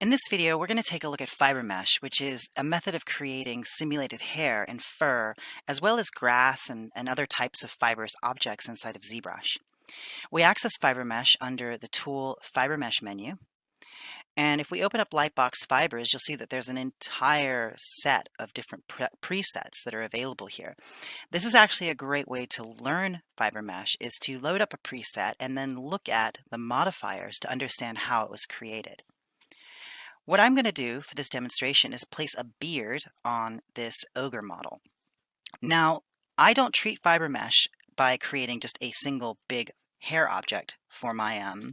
In this video, we're going to take a look at fiber mesh, which is a method of creating simulated hair and fur, as well as grass and other types of fibrous objects inside of Zbrush. We access fiber mesh under the tool Fiber Mesh menu. And if we open up Lightbox Fibers, you'll see that there's an entire set of different presets that are available here. This is actually a great way to learn fiber mesh, is to load up a preset and then look at the modifiers to understand how it was created. What I'm going to do for this demonstration is place a beard on this ogre model. Now, I don't treat fiber mesh by creating just a single big hair object for my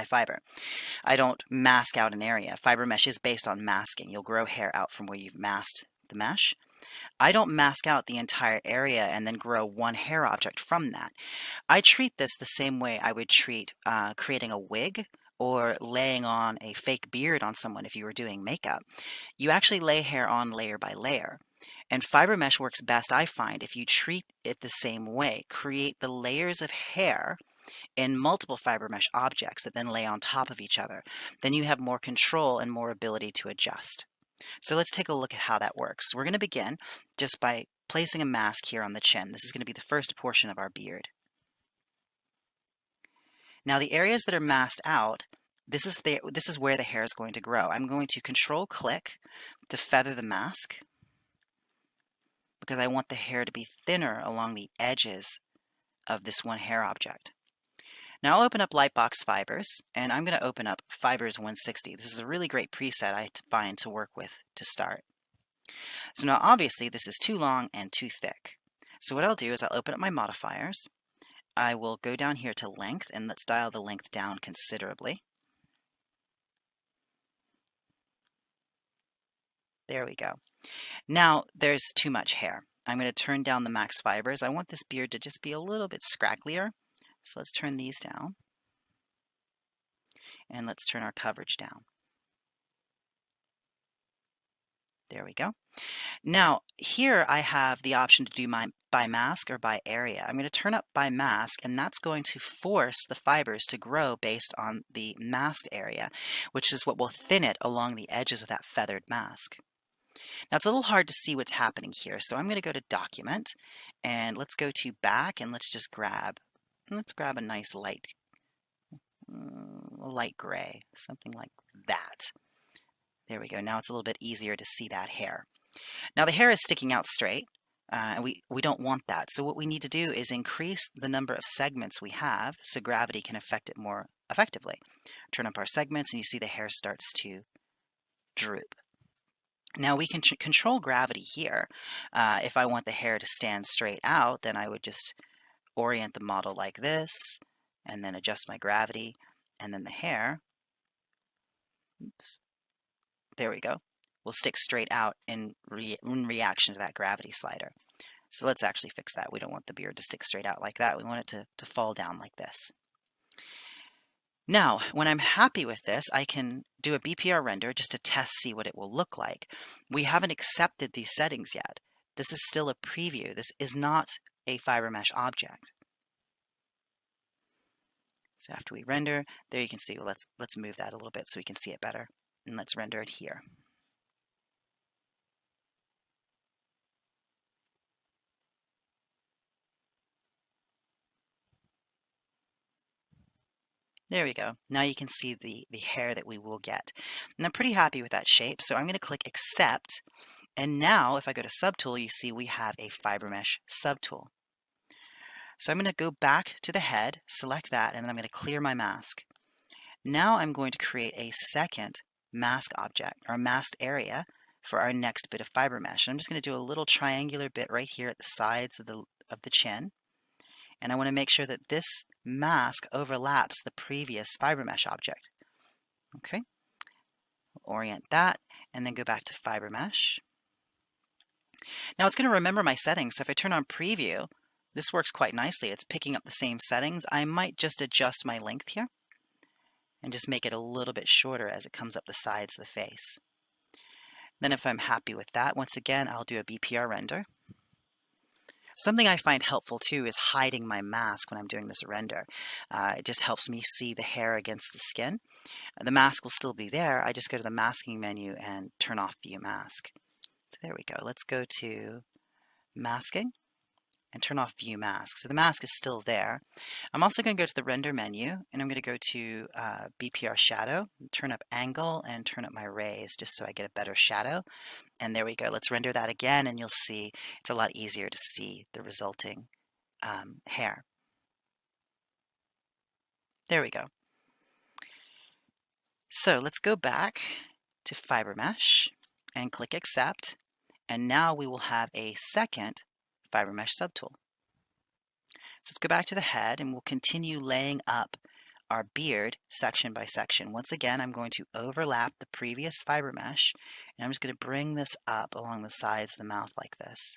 fiber. I don't mask out an area. Fiber mesh is based on masking. You'll grow hair out from where you've masked the mesh. I don't mask out the entire area and then grow one hair object from that. I treat this the same way I would treat creating a wig or laying on a fake beard on someone if you were doing makeup. You actually lay hair on layer by layer. And fiber mesh works best, I find, if you treat it the same way. Create the layers of hair in multiple fiber mesh objects that then lay on top of each other. Then you have more control and more ability to adjust. So let's take a look at how that works. We're going to begin just by placing a mask here on the chin. This is going to be the first portion of our beard. Now the areas that are masked out, this is where the hair is going to grow. I'm going to Control-click to feather the mask because I want the hair to be thinner along the edges of this one hair object. Now I'll open up Lightbox Fibers, and I'm going to open up Fibers 160. This is a really great preset I find to work with to start. So now obviously this is too long and too thick. So what I'll do is I'll open up my modifiers. I will go down here to length, and let's dial the length down considerably. There we go. Now there's too much hair. I'm going to turn down the max fibers. I want this beard to just be a little bit scragglier. So let's turn these down. And let's turn our coverage down. There we go. Now, here I have the option to do my by mask or by area. I'm going to turn up by mask, and that's going to force the fibers to grow based on the masked area, which is what will thin it along the edges of that feathered mask. Now, it's a little hard to see what's happening here, so I'm going to go to Document, and let's go to Back, and let's grab a nice light gray, something like that. There we go. Now it's a little bit easier to see that hair. Now the hair is sticking out straight, and we don't want that. So what we need to do is increase the number of segments we have so gravity can affect it more effectively. Turn up our segments, and you see the hair starts to droop. Now we can control gravity here. If I want the hair to stand straight out, then I would just orient the model like this, and then adjust my gravity, and then the hair, oops, there we go, will stick straight out in reaction to that gravity slider. So let's actually fix that. We don't want the beard to stick straight out like that. We want it to fall down like this. Now, when I'm happy with this, I can do a BPR render just to see what it will look like. We haven't accepted these settings yet. This is still a preview. This is not a fiber mesh object. So after we render, there you can see, well, let's move that a little bit so we can see it better. And let's render it here. There we go. Now you can see the hair that we will get. And I'm pretty happy with that shape, so I'm going to click Accept. And now if I go to Subtool, you see we have a fiber mesh subtool. So I'm going to go back to the head, select that, and then I'm going to clear my mask. Now I'm going to create a second mask object, or masked area, for our next bit of fiber mesh. And I'm just going to do a little triangular bit right here at the sides of the chin. And I want to make sure that this mask overlaps the previous fiber mesh object. Okay, orient that, and then go back to fiber mesh. Now it's going to remember my settings, so if I turn on preview, this works quite nicely. It's picking up the same settings. I might just adjust my length here and just make it a little bit shorter as it comes up the sides of the face. Then if I'm happy with that, once again, I'll do a BPR render. Something I find helpful too is hiding my mask when I'm doing this render. It just helps me see the hair against the skin. The mask will still be there. I just go to the masking menu and turn off view mask. So there we go. Let's go to masking and turn off view mask. So the mask is still there. I'm also going to go to the render menu and I'm going to go to BPR shadow, turn up angle and turn up my rays just so I get a better shadow. And there we go. Let's render that again and you'll see it's a lot easier to see the resulting hair. There we go. So let's go back to fiber mesh and click accept. And now we will have a second fiber mesh subtool. So let's go back to the head and we'll continue laying up our beard section by section. Once again, I'm going to overlap the previous fiber mesh and I'm just going to bring this up along the sides of the mouth like this.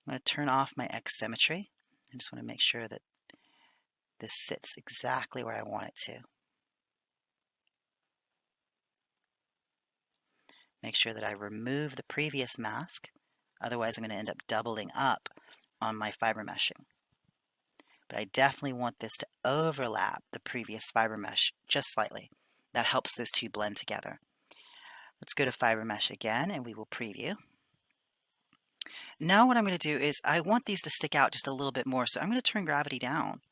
I'm going to turn off my X symmetry. I just want to make sure that this sits exactly where I want it to. Make sure that I remove the previous mask, otherwise I'm going to end up doubling up on my fiber meshing. But I definitely want this to overlap the previous fiber mesh just slightly. That helps those two blend together. Let's go to fiber mesh again and we will preview. Now what I'm going to do is I want these to stick out just a little bit more, so I'm going to turn gravity down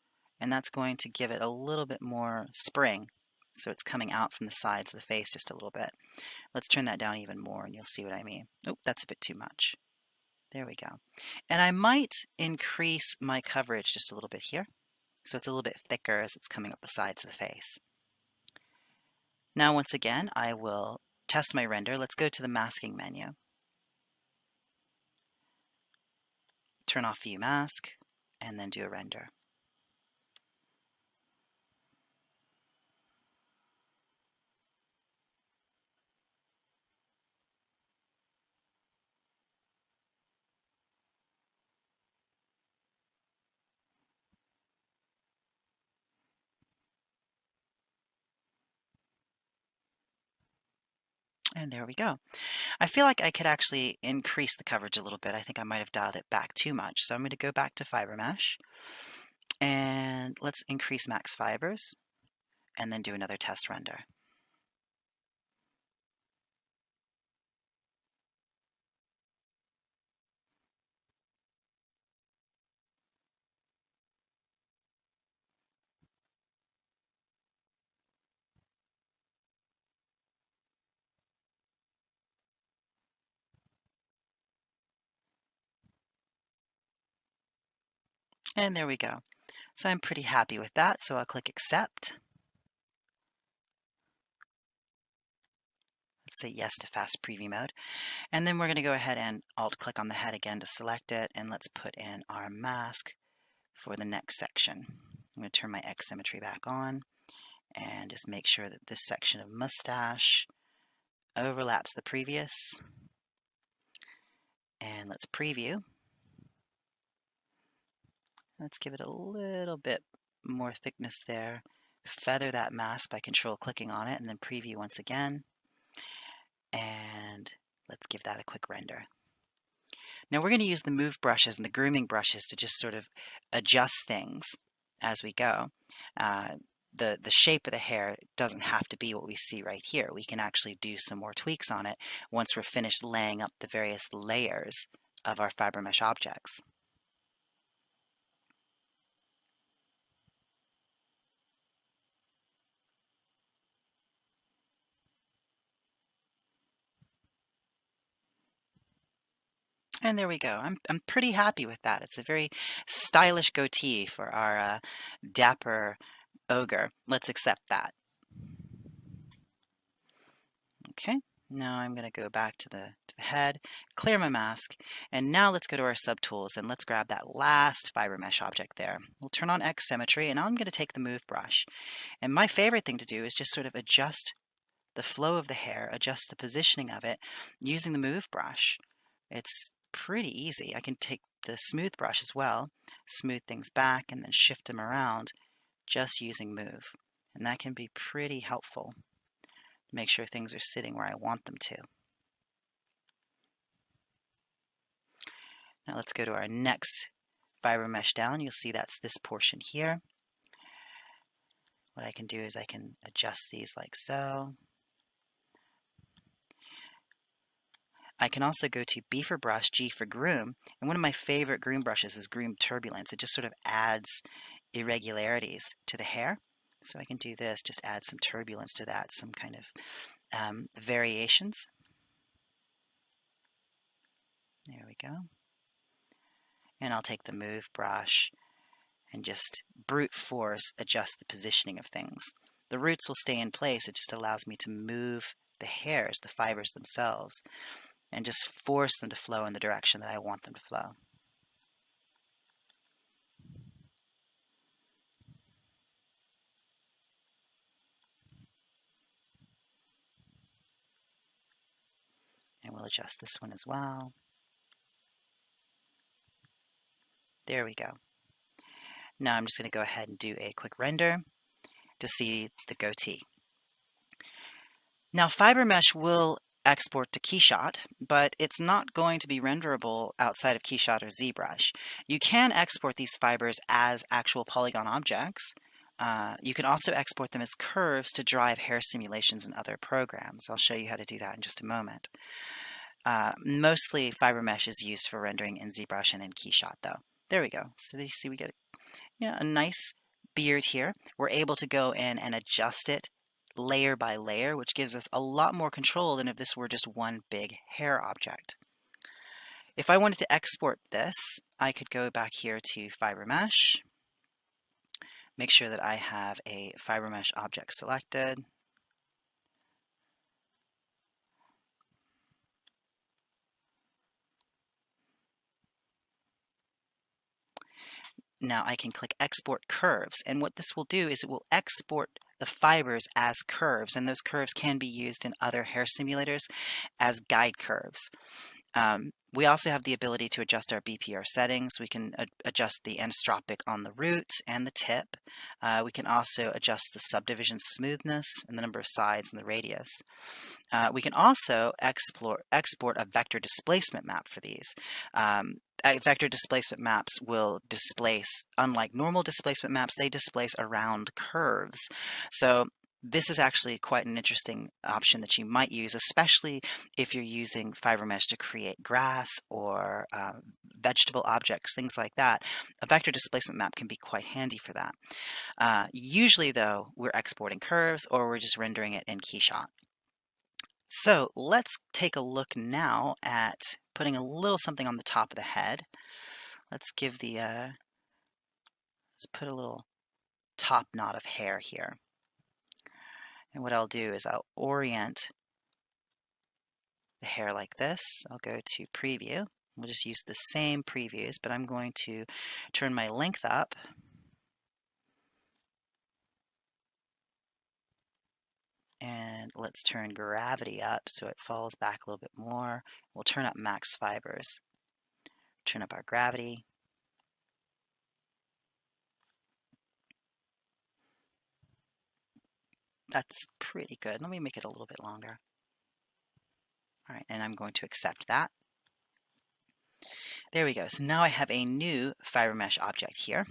and that's going to give it a little bit more spring. So it's coming out from the sides of the face just a little bit. Let's turn that down even more and you'll see what I mean. Oh, that's a bit too much. There we go. And I might increase my coverage just a little bit here, so it's a little bit thicker as it's coming up the sides of the face. Now once again, I will test my render. Let's go to the masking menu. Turn off view mask, and then do a render. And there we go. I feel like I could actually increase the coverage a little bit. I think I might have dialed it back too much. So I'm going to go back to fiber mesh and let's increase max fibers and then do another test render. And there we go. So I'm pretty happy with that. So I'll click accept. Let's say yes to fast preview mode. And then we're going to go ahead and alt click on the head again to select it. And let's put in our mask for the next section. I'm going to turn my X symmetry back on and just make sure that this section of mustache overlaps the previous. And let's preview. Let's give it a little bit more thickness there. Feather that mask by control clicking on it and then preview once again. And let's give that a quick render. Now we're going to use the move brushes and the grooming brushes to just sort of adjust things as we go. The shape of the hair doesn't have to be what we see right here. We can actually do some more tweaks on it once we're finished laying up the various layers of our fiber mesh objects. And there we go. I'm pretty happy with that. It's a very stylish goatee for our dapper ogre. Let's accept that. Okay, now I'm going to go back to the head, clear my mask, and now let's go to our subtools and let's grab that last fiber mesh object there. We'll turn on X symmetry and I'm going to take the move brush. And my favorite thing to do is just sort of adjust the flow of the hair, adjust the positioning of it using the move brush. It's pretty easy. I can take the smooth brush as well, smooth things back and then shift them around just using move. And that can be pretty helpful to make sure things are sitting where I want them to. Now let's go to our next fiber mesh down. You'll see that's this portion here. What I can do is I can adjust these like so. I can also go to B for brush, G for groom, and one of my favorite groom brushes is Groom Turbulence. It just sort of adds irregularities to the hair. So I can do this, just add some turbulence to that, some kind of variations. There we go. And I'll take the move brush and just brute force adjust the positioning of things. The roots will stay in place. It just allows me to move the hairs, the fibers themselves, and just force them to flow in the direction that I want them to flow. And we'll adjust this one as well. There we go. Now I'm just going to go ahead and do a quick render to see the goatee. Now fiber mesh will export to Keyshot, but it's not going to be renderable outside of Keyshot or Zbrush. You can export these fibers as actual polygon objects. You can also export them as curves to drive hair simulations in other programs. I'll show you how to do that in just a moment. Mostly fiber mesh is used for rendering in Zbrush and in Keyshot though. There we go. So you see we get a nice beard here. We're able to go in and adjust it layer by layer, which gives us a lot more control than if this were just one big hair object. If I wanted to export this, I could go back here to fiber mesh, make sure that I have a fiber mesh object selected. Now I can click export curves, and what this will do is it will export the fibers as curves, and those curves can be used in other hair simulators as guide curves. We also have the ability to adjust our BPR settings. We can adjust the anistropic on the root and the tip. We can also adjust the subdivision smoothness and the number of sides and the radius. We can also export a vector displacement map for these. Vector displacement maps will displace, unlike normal displacement maps, they displace around curves. So this is actually quite an interesting option that you might use, especially if you're using fiber mesh to create grass or vegetable objects, things like that. A vector displacement map can be quite handy for that. Usually, though, we're exporting curves or we're just rendering it in Keyshot. So let's take a look now at putting a little something on the top of the head. Let's give the, let's put a little top knot of hair here. And what I'll do is I'll orient the hair like this. I'll go to preview. We'll just use the same previews, but I'm going to turn my length up. And let's turn gravity up so it falls back a little bit more. We'll turn up max fibers. Turn up our gravity. That's pretty good. Let me make it a little bit longer. All right, and I'm going to accept that. There we go. So now I have a new fiber mesh object here.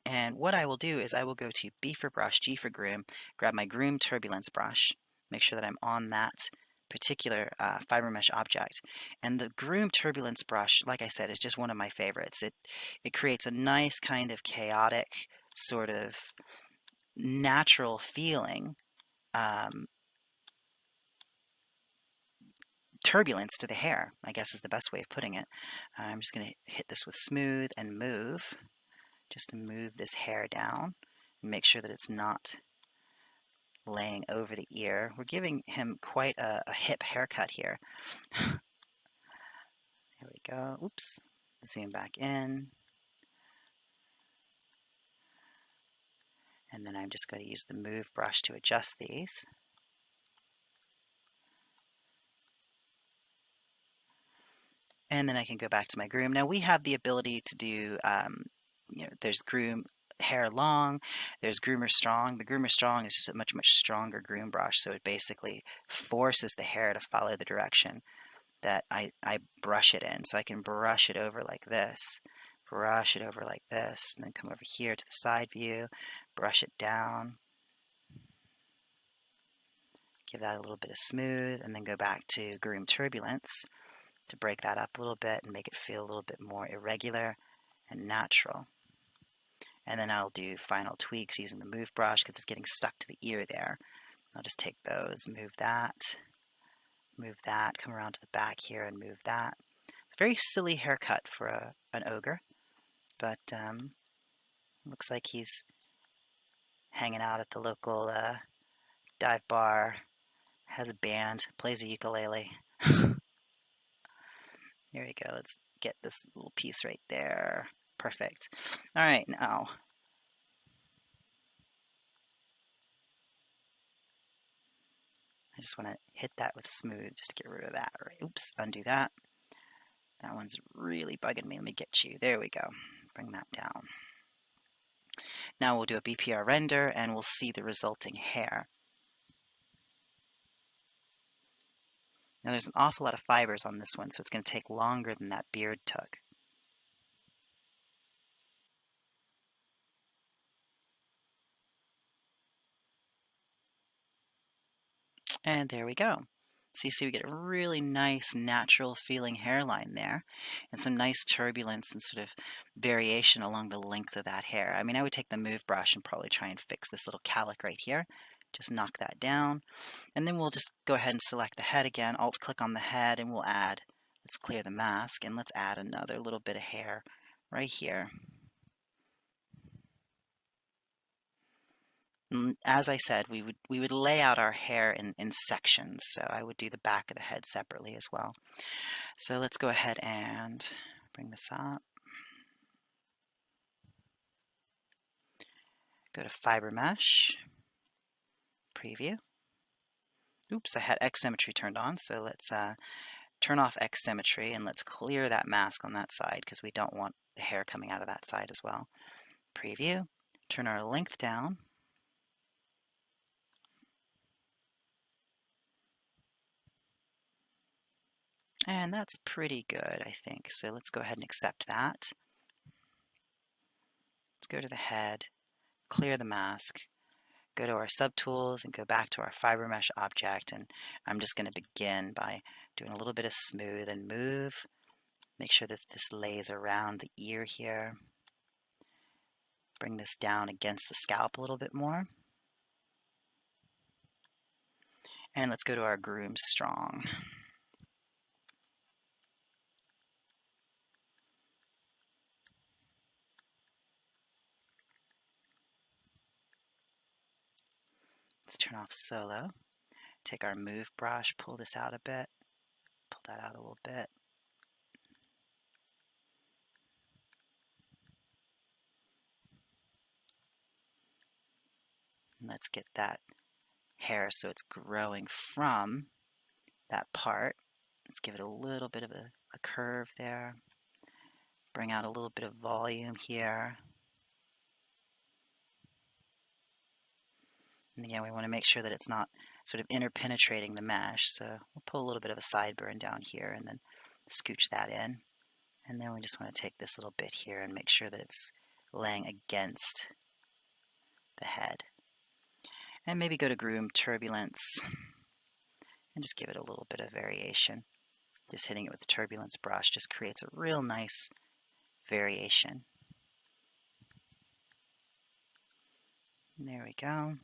And what I will do is I will go to B for brush, G for groom, grab my groom turbulence brush, make sure that I'm on that particular fiber mesh object. And the groom turbulence brush, like I said, is just one of my favorites. It creates a nice kind of chaotic, sort of natural feeling turbulence to the hair, I guess is the best way of putting it. I'm just going to hit this with smooth and move, just to move this hair down and make sure that it's not laying over the ear. We're giving him quite a hip haircut here. There we go. Oops. Zoom back in. And then I'm just going to use the move brush to adjust these. And then I can go back to my groom. Now we have the ability to do, there's groom hair long, there's groomer strong. The groomer strong is just a much, much stronger groom brush. So it basically forces the hair to follow the direction that I brush it in. So I can brush it over like this, brush it over like this, and then come over here to the side view, brush it down, give that a little bit of smooth, and then go back to Groom Turbulence to break that up a little bit and make it feel a little bit more irregular and natural. And then I'll do final tweaks using the Move brush because it's getting stuck to the ear there. I'll just take those, move that, come around to the back here and move that. It's a very silly haircut for an ogre, but looks like he's hanging out at the local dive bar, has a band, plays a ukulele. Here we go. Let's get this little piece right there. Perfect. All right, now I just want to hit that with smooth just to get rid of that. All right, oops, undo that. That one's really bugging me. Let me get you. There we go. Bring that down. Now we'll do a BPR render and we'll see the resulting hair. Now there's an awful lot of fibers on this one, so it's going to take longer than that beard took. And there we go. So you see we get a really nice natural feeling hairline there and some nice turbulence and sort of variation along the length of that hair. I mean, I would take the Move brush and probably try and fix this little calic right here. Just knock that down. And then we'll just go ahead and select the head again, alt-click on the head, and we'll add, let's clear the mask, and let's add another little bit of hair right here. As I said, we would lay out our hair in sections, so I would do the back of the head separately as well. So let's go ahead and bring this up. Go to Fiber Mesh, Preview. Oops, I had X Symmetry turned on, so let's turn off X Symmetry and let's clear that mask on that side because we don't want the hair coming out of that side as well. Preview, turn our length down. And that's pretty good, I think. So let's go ahead and accept that. Let's go to the head, clear the mask, go to our subtools and go back to our fiber mesh object. And I'm just going to begin by doing a little bit of smooth and move. Make sure that this lays around the ear here. Bring this down against the scalp a little bit more. And let's go to our Groom Strong. Let's turn off Solo. Take our Move brush, pull this out a bit, pull that out a little bit. And let's get that hair so it's growing from that part. Let's give it a little bit of a curve there. Bring out a little bit of volume here. And again, we want to make sure that it's not sort of interpenetrating the mesh. So we'll pull a little bit of a sideburn down here and then scooch that in. And then we just want to take this little bit here and make sure that it's laying against the head. And maybe go to Groom Turbulence and just give it a little bit of variation. Just hitting it with the Turbulence brush just creates a real nice variation. And there we go.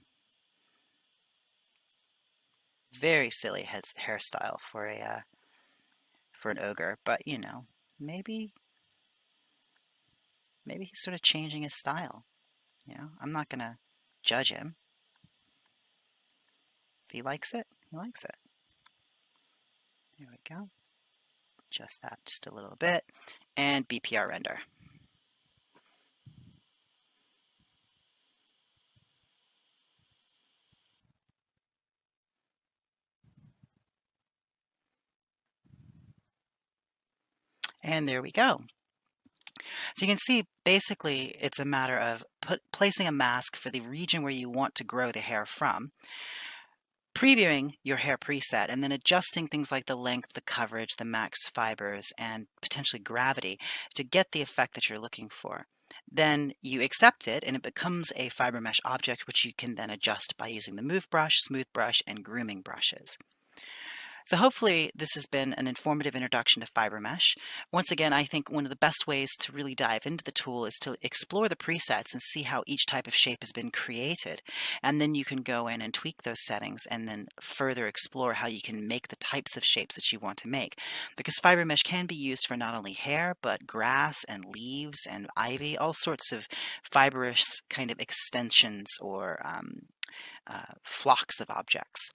Very silly hairstyle for an ogre, but you know, maybe he's sort of changing his style. You know, I'm not gonna judge him. If he likes it, he likes it. There we go. Adjust that just a little bit, and BPR render. And there we go. So you can see basically it's a matter of placing a mask for the region where you want to grow the hair from. previewing your hair preset and then adjusting things like the length, the coverage, the max fibers, and potentially gravity to get the effect that you're looking for. Then you accept it and it becomes a fiber mesh object, which you can then adjust by using the move brush, smooth brush, and grooming brushes. So hopefully this has been an informative introduction to fiber mesh. Once again, I think one of the best ways to really dive into the tool is to explore the presets and see how each type of shape has been created. And then you can go in and tweak those settings and then further explore how you can make the types of shapes that you want to make. Because fiber mesh can be used for not only hair, but grass and leaves and ivy, all sorts of fibrous kind of extensions or flocks of objects.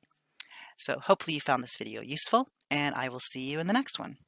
So hopefully you found this video useful, and I will see you in the next one.